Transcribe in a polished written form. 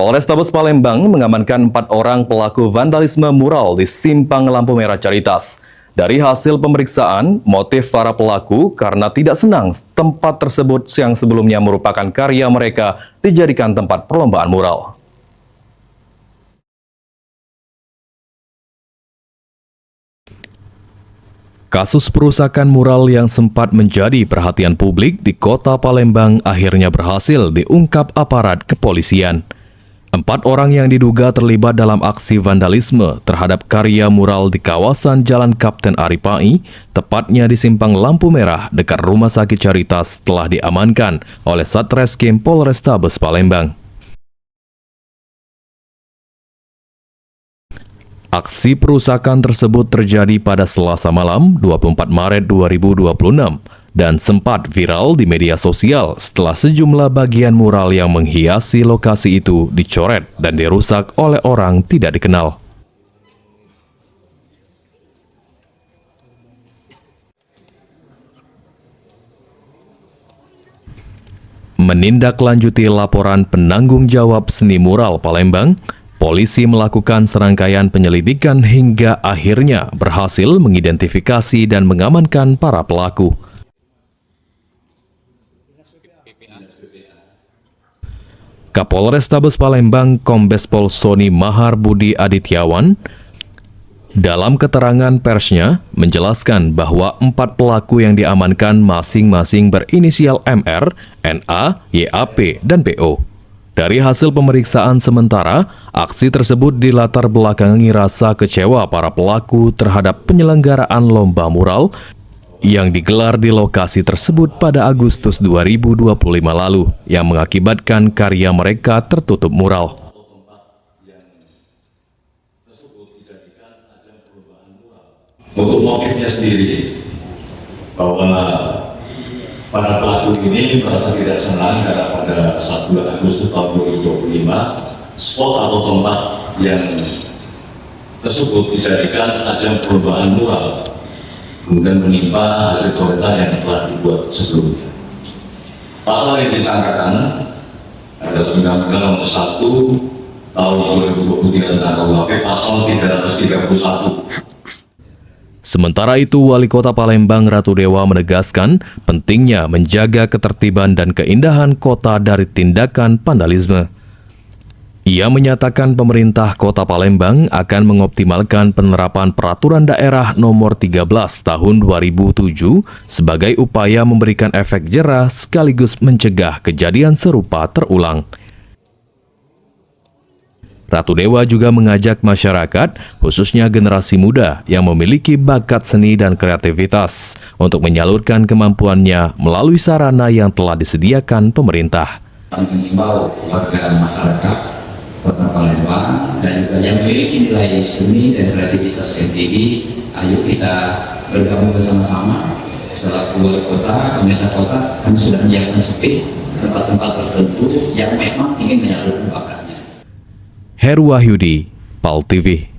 Polrestabes Palembang mengamankan 4 orang pelaku vandalisme mural di Simpang Lampu Merah Caritas. Dari hasil pemeriksaan, motif para pelaku karena tidak senang tempat tersebut yang sebelumnya merupakan karya mereka dijadikan tempat perlombaan mural. Kasus perusakan mural yang sempat menjadi perhatian publik di kota Palembang akhirnya berhasil diungkap aparat kepolisian. 4 orang yang diduga terlibat dalam aksi vandalisme terhadap karya mural di kawasan Jalan Kapten Aripai, tepatnya di Simpang Lampu Merah dekat Rumah Sakit Caritas, telah diamankan oleh Satreskrim Polrestabes Palembang. Aksi perusakan tersebut terjadi pada Selasa malam 24 Maret 2026 dan sempat viral di media sosial setelah sejumlah bagian mural yang menghiasi lokasi itu dicoret dan dirusak oleh orang tidak dikenal. Menindaklanjuti laporan penanggung jawab seni mural Palembang, polisi melakukan serangkaian penyelidikan hingga akhirnya berhasil mengidentifikasi dan mengamankan para pelaku. Kapolrestabes Palembang Kombes Pol Sony Mahar Budi Adityawan dalam keterangan persnya menjelaskan bahwa 4 pelaku yang diamankan masing-masing berinisial MR, NA, YAP, dan PO. Dari hasil pemeriksaan sementara, aksi tersebut dilatar belakangi rasa kecewa para pelaku terhadap penyelenggaraan lomba mural yang digelar di lokasi tersebut pada Agustus 2025 lalu, yang mengakibatkan karya mereka tertutup mural. Untuk motifnya sendiri, bahwa para pelaku ini merasa tidak senang karena pada 1 Agustus tahun 2025, spot atau tempat yang tersebut dijadikan ajang perlombaan mural, kemudian menimpa hasil coretan yang telah dibuat sebelumnya. Pasal yang disangkakan adalah Undang-Undang Nomor 1 Tahun 2023 tentang KUHP Pasal 331. Sementara itu, Wali Kota Palembang Ratu Dewa menegaskan pentingnya menjaga ketertiban dan keindahan kota dari tindakan vandalisme. Ia menyatakan pemerintah Kota Palembang akan mengoptimalkan penerapan Peraturan Daerah Nomor 13 Tahun 2007 sebagai upaya memberikan efek jera sekaligus mencegah kejadian serupa terulang. Ratu Dewa juga mengajak masyarakat, khususnya generasi muda yang memiliki bakat seni dan kreativitas, untuk menyalurkan kemampuannya melalui sarana yang telah disediakan pemerintah. Mengimbau warga masyarakat Kota Palembang dan juga yang memiliki nilai seni dan kreativitas yang tinggi, ayo kita bergabung bersama-sama. Selaku wali kota, pemerintah kota, kami sudah menyiapkan space tempat-tempat tertentu yang memang ingin menyalurkan bakatnya. Heru Wahyudi, PAL TV.